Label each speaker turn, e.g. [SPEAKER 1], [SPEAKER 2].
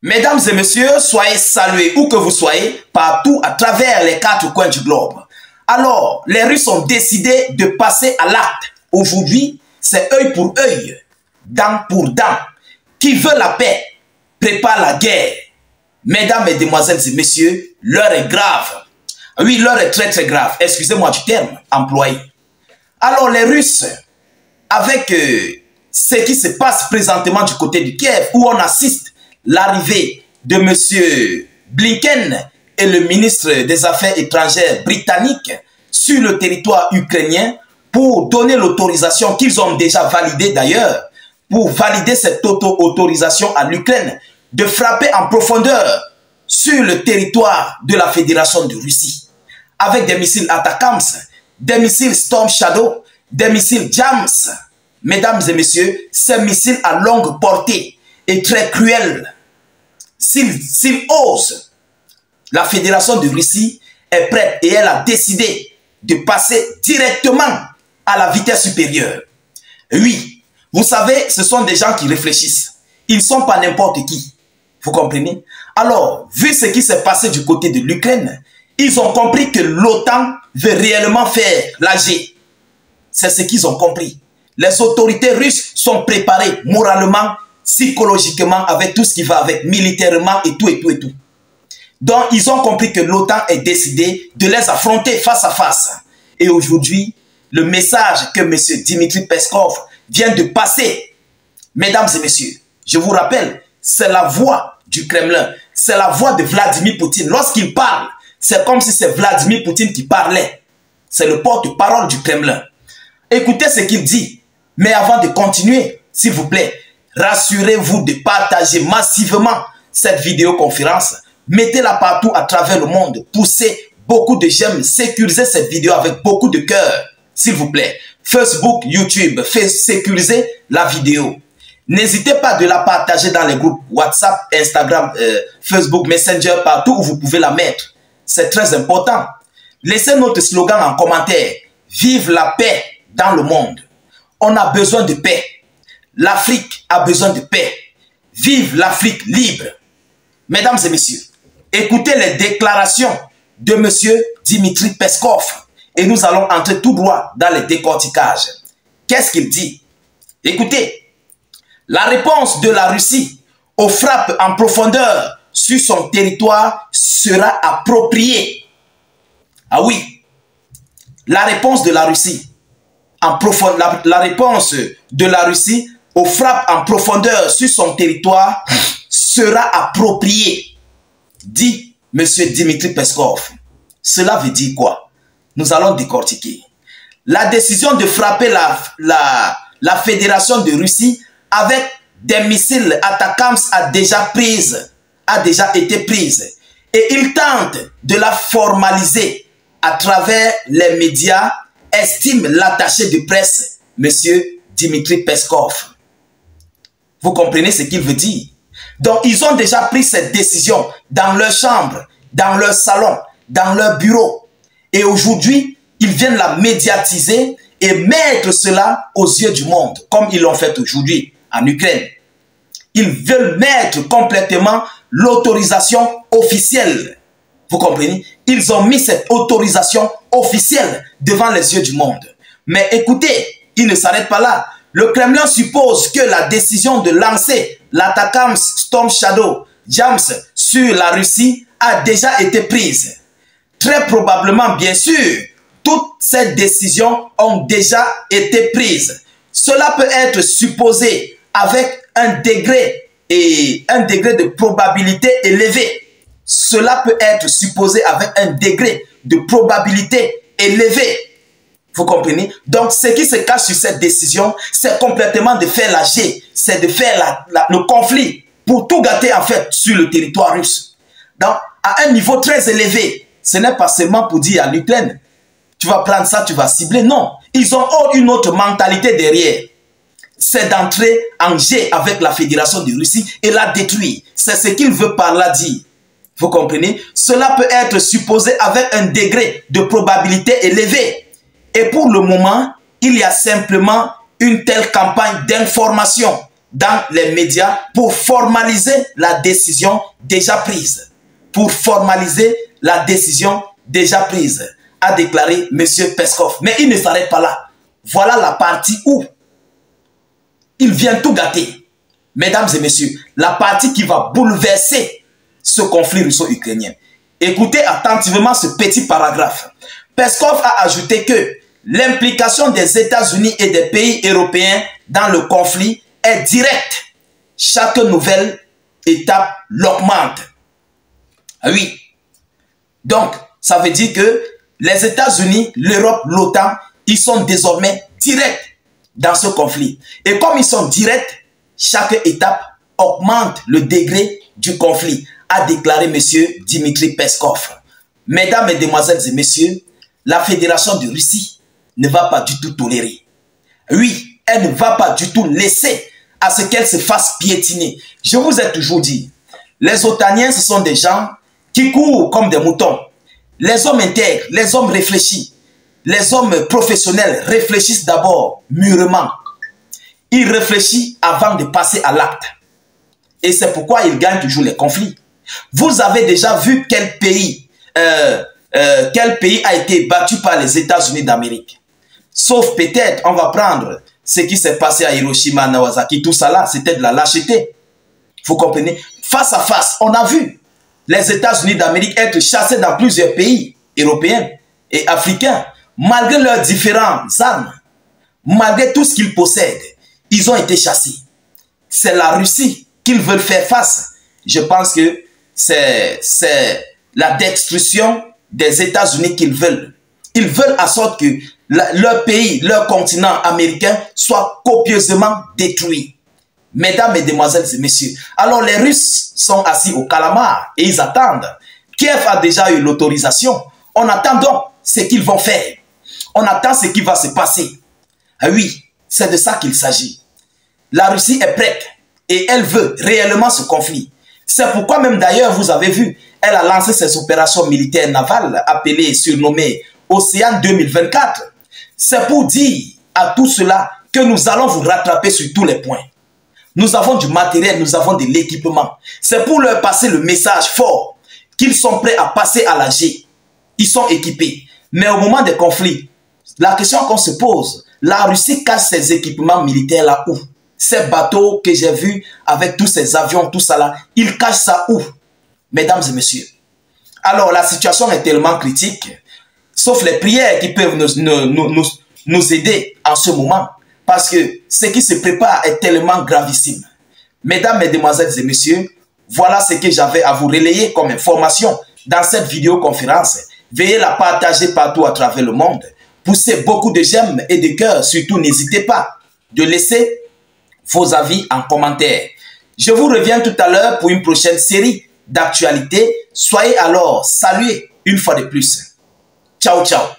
[SPEAKER 1] Mesdames et messieurs, soyez salués où que vous soyez, partout à travers les 4 coins du globe. Alors, les Russes ont décidé de passer à l'acte. Aujourd'hui, c'est œil pour œil, dent pour dent. Qui veut la paix, prépare la guerre. Mesdames, mesdemoiselles et messieurs, l'heure est grave. Oui, l'heure est très grave. Excusez-moi du terme employé. Alors, les Russes, avec ce qui se passe présentement du côté du Kiev, où on assiste l'arrivée de M. Blinken et le ministre des Affaires étrangères britannique sur le territoire ukrainien pour donner l'autorisation qu'ils ont déjà validée d'ailleurs, pour valider cette autorisation à l'Ukraine de frapper en profondeur sur le territoire de la Fédération de Russie avec des missiles Atacams, des missiles Storm Shadow, des missiles Jams. Mesdames et messieurs, ces missiles à longue portée et très cruels, s'ils osent, la Fédération de Russie est prête et elle a décidé de passer directement à la vitesse supérieure. Oui, vous savez, ce sont des gens qui réfléchissent. Ils ne sont pas n'importe qui. Vous comprenez? Alors, vu ce qui s'est passé du côté de l'Ukraine, ils ont compris que l'OTAN veut réellement faire l'AG. C'est ce qu'ils ont compris. Les autorités russes sont préparées moralement, psychologiquement, avec tout ce qui va avec, militairement et tout. Donc, ils ont compris que l'OTAN est décidé de les affronter face à face. Et aujourd'hui, le message que M. Dmitri Peskov vient de passer, mesdames et messieurs, je vous rappelle, c'est la voix du Kremlin, c'est la voix de Vladimir Poutine. Lorsqu'il parle, c'est comme si c'est Vladimir Poutine qui parlait. C'est le porte-parole du Kremlin. Écoutez ce qu'il dit. Mais avant de continuer, s'il vous plaît, rassurez-vous de partager massivement cette vidéoconférence. Mettez-la partout à travers le monde. Poussez beaucoup de j'aime. Sécurisez cette vidéo avec beaucoup de cœur, s'il vous plaît. Facebook, YouTube, sécurisez la vidéo. N'hésitez pas de la partager dans les groupes WhatsApp, Instagram, Facebook, Messenger, partout où vous pouvez la mettre. C'est très important. Laissez notre slogan en commentaire. Vive la paix dans le monde. On a besoin de paix. L'Afrique a besoin de paix. Vive l'Afrique libre. Mesdames et messieurs, écoutez les déclarations de M. Dmitri Peskov et nous allons entrer tout droit dans les décorticages. Qu'est-ce qu'il dit? Écoutez, la réponse de la Russie aux frappes en profondeur sur son territoire sera appropriée. Ah oui, la réponse de la Russie la réponse de la Russie aux frappes en profondeur sur son territoire sera appropriée, dit M. Dmitri Peskov. Cela veut dire quoi? Nous allons décortiquer. La décision de frapper la Fédération de Russie avec des missiles Atacams a déjà été prise. Et il tente de la formaliser à travers les médias, estime l'attaché de presse, M. Dmitri Peskov. Vous comprenez ce qu'il veut dire? Donc, ils ont déjà pris cette décision dans leur chambre, dans leur salon, dans leur bureau. Et aujourd'hui, ils viennent la médiatiser et mettre cela aux yeux du monde, comme ils l'ont fait aujourd'hui en Ukraine. Ils veulent mettre complètement l'autorisation officielle. Vous comprenez? Ils ont mis cette autorisation officielle devant les yeux du monde. Mais écoutez, ils ne s'arrêtent pas là. Le Kremlin suppose que la décision de lancer l'Atacams Storm Shadow Jams sur la Russie a déjà été prise. Très probablement, bien sûr, toutes ces décisions ont déjà été prises. Cela peut être supposé avec un degré de probabilité élevé. Cela peut être supposé avec un degré de probabilité élevé. Vous comprenez? Donc, ce qui se cache sur cette décision, c'est complètement de faire la G. C'est de faire le conflit pour tout gâter, en fait, sur le territoire russe. Donc, à un niveau très élevé, ce n'est pas seulement pour dire à l'Ukraine, tu vas prendre ça, tu vas cibler. Non, ils ont une autre mentalité derrière. C'est d'entrer en G avec la Fédération de Russie et la détruire. C'est ce qu'il veut par là dire. Vous comprenez? Cela peut être supposé avec un degré de probabilité élevé. Et pour le moment, il y a simplement une telle campagne d'information dans les médias pour formaliser la décision déjà prise. Pour formaliser la décision déjà prise, a déclaré M. Peskov. Mais il ne s'arrête pas là. Voilà la partie où il vient tout gâter. Mesdames et messieurs, la partie qui va bouleverser ce conflit russo-ukrainien. Écoutez attentivement ce petit paragraphe. Peskov a ajouté que l'implication des États-Unis et des pays européens dans le conflit est directe. Chaque nouvelle étape l'augmente. Ah oui. Donc, ça veut dire que les États-Unis, l'Europe, l'OTAN, ils sont désormais directs dans ce conflit. Et comme ils sont directs, chaque étape augmente le degré du conflit, a déclaré M. Dmitri Peskov. Mesdames, Mesdemoiselles et Messieurs, la Fédération de Russie ne va pas du tout tolérer. Oui, elle ne va pas du tout laisser à ce qu'elle se fasse piétiner. Je vous ai toujours dit, les otaniens, ce sont des gens qui courent comme des moutons. Les hommes intègres, les hommes réfléchis, les hommes professionnels réfléchissent d'abord mûrement. Ils réfléchissent avant de passer à l'acte. Et c'est pourquoi ils gagnent toujours les conflits. Vous avez déjà vu quel pays a été battu par les États-Unis d'Amérique. Sauf peut-être, on va prendre ce qui s'est passé à Hiroshima, Nagasaki, tout ça là, c'était de la lâcheté. Vous comprenez? Face à face, on a vu les États-Unis d'Amérique être chassés dans plusieurs pays européens et africains, malgré leurs différentes armes, malgré tout ce qu'ils possèdent, ils ont été chassés. C'est la Russie qu'ils veulent faire face. Je pense que c'est la destruction des États-Unis qu'ils veulent. Ils veulent à sorte que leur pays, leur continent américain soit copieusement détruit. Mesdames, Mesdemoiselles et Messieurs, alors les Russes sont assis au calamar et ils attendent. Kiev a déjà eu l'autorisation. On attend donc ce qu'ils vont faire. On attend ce qui va se passer. Ah oui, c'est de ça qu'il s'agit. La Russie est prête et elle veut réellement ce conflit. C'est pourquoi même d'ailleurs, vous avez vu, elle a lancé ses opérations militaires navales appelées et surnommées Océan 2024. C'est pour dire à tout cela que nous allons vous rattraper sur tous les points. Nous avons du matériel, nous avons de l'équipement. C'est pour leur passer le message fort qu'ils sont prêts à passer à la G. Ils sont équipés. Mais au moment des conflits, la question qu'on se pose, la Russie cache ses équipements militaires là où? Ces bateaux que j'ai vus avec tous ces avions, tout ça là, ils cachent ça où? Mesdames et messieurs. Alors la situation est tellement critique, sauf les prières qui peuvent nous aider en ce moment. Parce que ce qui se prépare est tellement gravissime. Mesdames, Mesdemoiselles et Messieurs, voilà ce que j'avais à vous relayer comme information dans cette vidéoconférence. Veuillez la partager partout à travers le monde. Poussez beaucoup de j'aime et de cœur. Surtout, n'hésitez pas de laisser vos avis en commentaire. Je vous reviens tout à l'heure pour une prochaine série d'actualités. Soyez alors salués une fois de plus. Ciao, ciao.